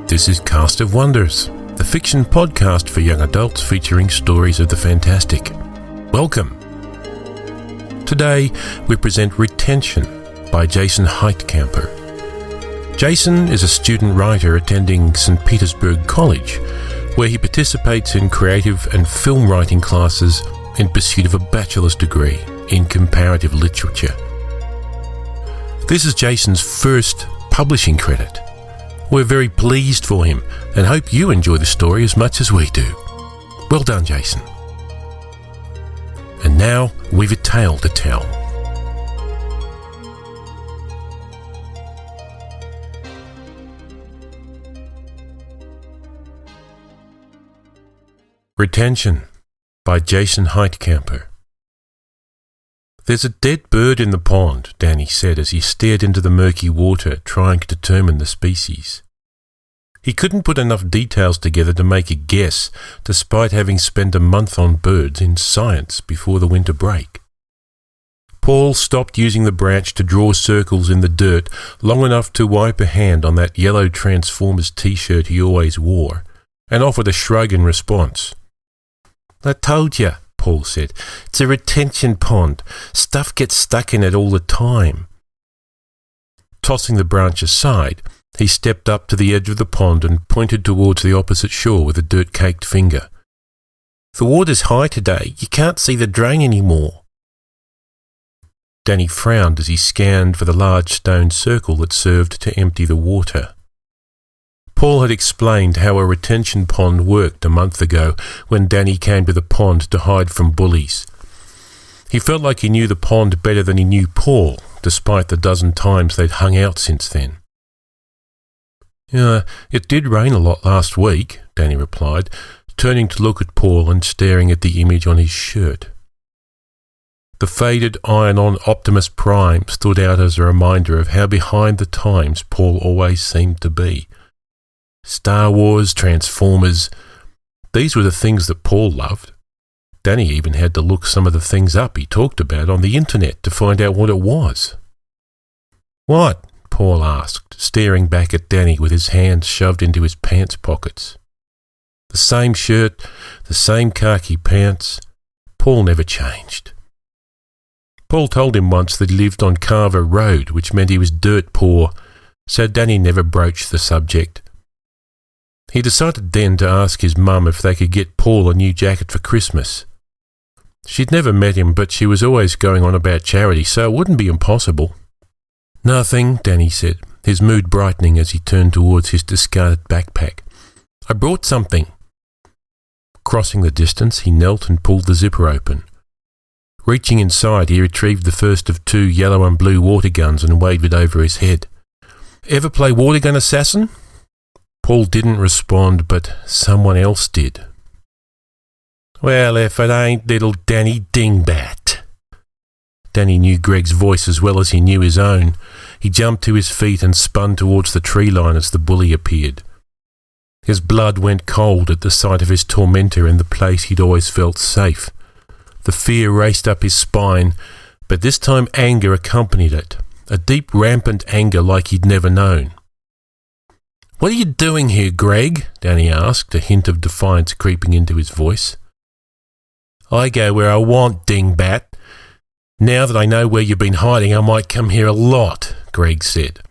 This is Cast of Wonders, the fiction podcast for young adults featuring stories of the fantastic. Welcome. Today, we present Retention by Jason Heitkamper. Jason is a student writer attending St. Petersburg College, where he participates in creative and film writing classes in pursuit of a bachelor's degree in comparative literature. This is Jason's first publishing credit. We're very pleased for him and hope you enjoy the story as much as we do. Well done, Jason. And now we've a tale to tell. Retention by Jason Heitkamper. There's a dead bird in the pond, Danny said as he stared into the murky water, trying to determine the species. He couldn't put enough details together to make a guess, despite having spent a month on birds in science before the winter break. Paul stopped using the branch to draw circles in the dirt long enough to wipe a hand on that yellow Transformers t-shirt he always wore, and offered a shrug in response. "I told you," Paul said. "It's a retention pond. Stuff gets stuck in it all the time." Tossing the branch aside, he stepped up to the edge of the pond and pointed towards the opposite shore with a dirt-caked finger. "The water's high today. You can't see the drain anymore." Danny frowned as he scanned for the large stone circle that served to empty the water. Paul had explained how a retention pond worked a month ago when Danny came to the pond to hide from bullies. He felt like he knew the pond better than he knew Paul, despite the dozen times they'd hung out since then. "It did rain a lot last week," Danny replied, turning to look at Paul and staring at the image on his shirt. The faded iron-on Optimus Prime stood out as a reminder of how behind the times Paul always seemed to be. Star Wars, Transformers, these were the things that Paul loved. Danny even had to look some of the things up he talked about on the internet to find out what it was. "What?" Paul asked, staring back at Danny with his hands shoved into his pants pockets. The same shirt, the same khaki pants. Paul never changed. Paul told him once that he lived on Carver Road, which meant he was dirt poor, so Danny never broached the subject. He decided then to ask his mum if they could get Paul a new jacket for Christmas. She'd never met him, but she was always going on about charity, so it wouldn't be impossible. "Nothing," Danny said, his mood brightening as he turned towards his discarded backpack. "I brought something." Crossing the distance, he knelt and pulled the zipper open. Reaching inside, he retrieved the first of two yellow and blue water guns and waved it over his head. "Ever play Water Gun Assassin?" Paul didn't respond, but someone else did. "Well, if it ain't little Danny Dingbat." Danny knew Greg's voice as well as he knew his own. He jumped to his feet and spun towards the tree line as the bully appeared. His blood went cold at the sight of his tormentor in the place he'd always felt safe. The fear raced up his spine, but this time anger accompanied it, a deep rampant anger like he'd never known. "What are you doing here, Greg?" Danny asked, a hint of defiance creeping into his voice. "I go where I want, Dingbat. Now that I know where you've been hiding, I might come here a lot," Greg said.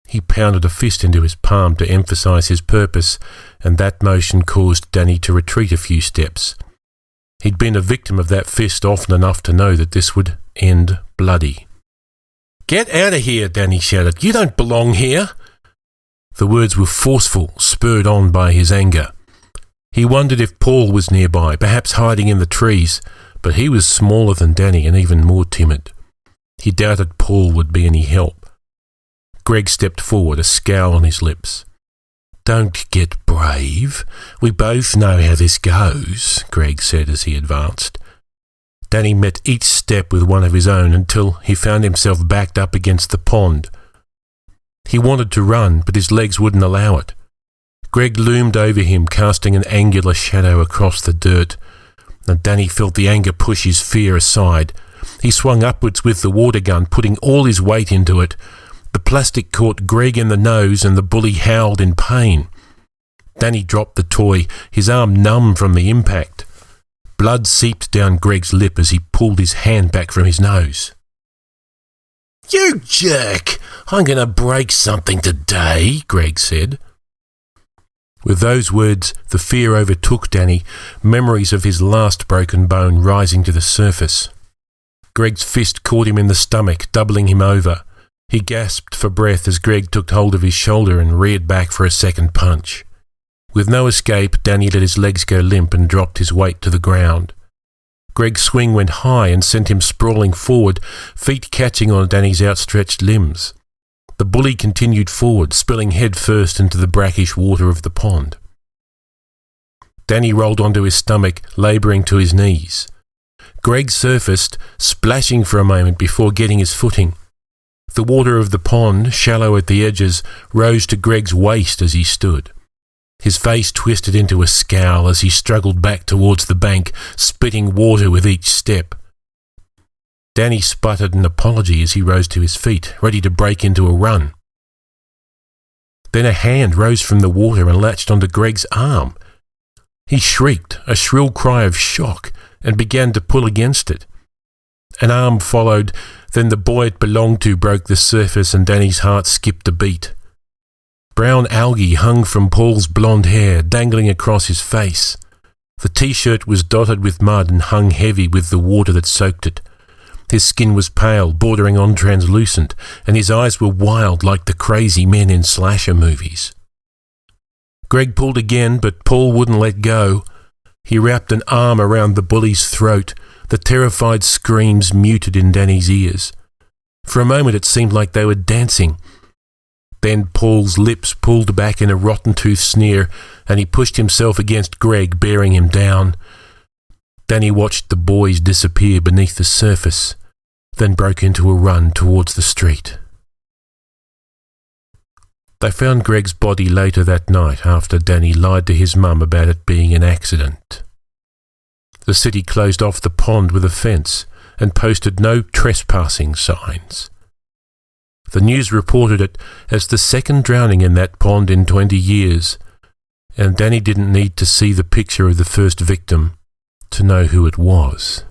He pounded a fist into his palm to emphasise his purpose, and that motion caused Danny to retreat a few steps. He'd been a victim of that fist often enough to know that this would end bloody. "Get out of here," Danny shouted. "You don't belong here." The words were forceful, spurred on by his anger. He wondered if Paul was nearby, perhaps hiding in the trees, but he was smaller than Danny and even more timid. He doubted Paul would be any help. Greg stepped forward, a scowl on his lips. "Don't get brave. We both know how this goes," Greg said as he advanced. Danny met each step with one of his own until he found himself backed up against the pond. He wanted to run, but his legs wouldn't allow it. Greg loomed over him, casting an angular shadow across the dirt, and Danny felt the anger push his fear aside. He swung upwards with the water gun, putting all his weight into it. The plastic caught Greg in the nose and the bully howled in pain. Danny dropped the toy, his arm numb from the impact. Blood seeped down Greg's lip as he pulled his hand back from his nose. "You jerk! I'm going to break something today," Greg said. With those words, the fear overtook Danny, memories of his last broken bone rising to the surface. Greg's fist caught him in the stomach, doubling him over. He gasped for breath as Greg took hold of his shoulder and reared back for a second punch. With no escape, Danny let his legs go limp and dropped his weight to the ground. Greg's swing went high and sent him sprawling forward, feet catching on Danny's outstretched limbs. The bully continued forward, spilling head first into the brackish water of the pond. Danny rolled onto his stomach, labouring to his knees. Greg surfaced, splashing for a moment before getting his footing. The water of the pond, shallow at the edges, rose to Greg's waist as he stood. His face twisted into a scowl as he struggled back towards the bank, spitting water with each step. Danny sputtered an apology as he rose to his feet, ready to break into a run. Then a hand rose from the water and latched onto Greg's arm. He shrieked, a shrill cry of shock, and began to pull against it. An arm followed, then the boy it belonged to broke the surface and Danny's heart skipped a beat. Brown algae hung from Paul's blonde hair, dangling across his face. The T-shirt was dotted with mud and hung heavy with the water that soaked it. His skin was pale, bordering on translucent, and his eyes were wild like the crazy men in slasher movies. Greg pulled again, but Paul wouldn't let go. He wrapped an arm around the bully's throat, the terrified screams muted in Danny's ears. For a moment it seemed like they were dancing. Then Paul's lips pulled back in a rotten-toothed sneer, and he pushed himself against Greg, bearing him down. Danny watched the boys disappear beneath the surface, then broke into a run towards the street. They found Greg's body later that night after Danny lied to his mum about it being an accident. The city closed off the pond with a fence and posted no trespassing signs. The news reported it as the second drowning in that pond in 20 years, and Danny didn't need to see the picture of the first victim to know who it was.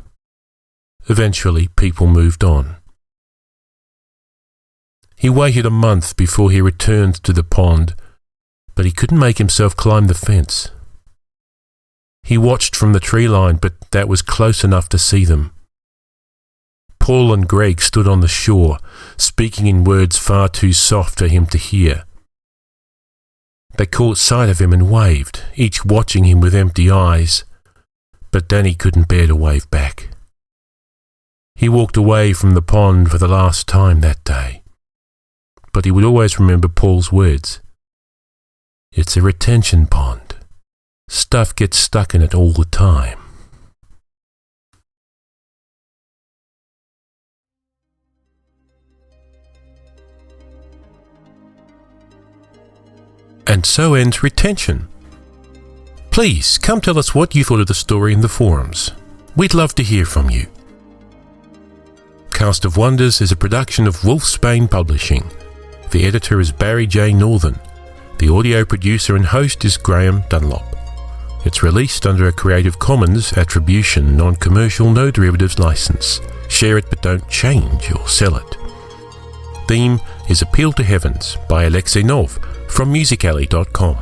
Eventually, people moved on. He waited a month before he returned to the pond, but he couldn't make himself climb the fence. He watched from the tree line, but that was close enough to see them. Paul and Greg stood on the shore, speaking in words far too soft for him to hear. They caught sight of him and waved, each watching him with empty eyes, but Danny couldn't bear to wave back. He walked away from the pond for the last time that day, but he would always remember Paul's words. It's a retention pond. Stuff gets stuck in it all the time. And so ends Retention. Please come tell us what you thought of the story in the forums. We'd love to hear from you. Cast of Wonders is a production of Wolfsbane Publishing. The editor is Barry J. Northern. The audio producer and host is Graham Dunlop. It's released under a Creative Commons Attribution Non-Commercial No Derivatives license. Share it but don't change or sell it. Theme is Appeal to Heavens by Alexei Nov from musicalley.com.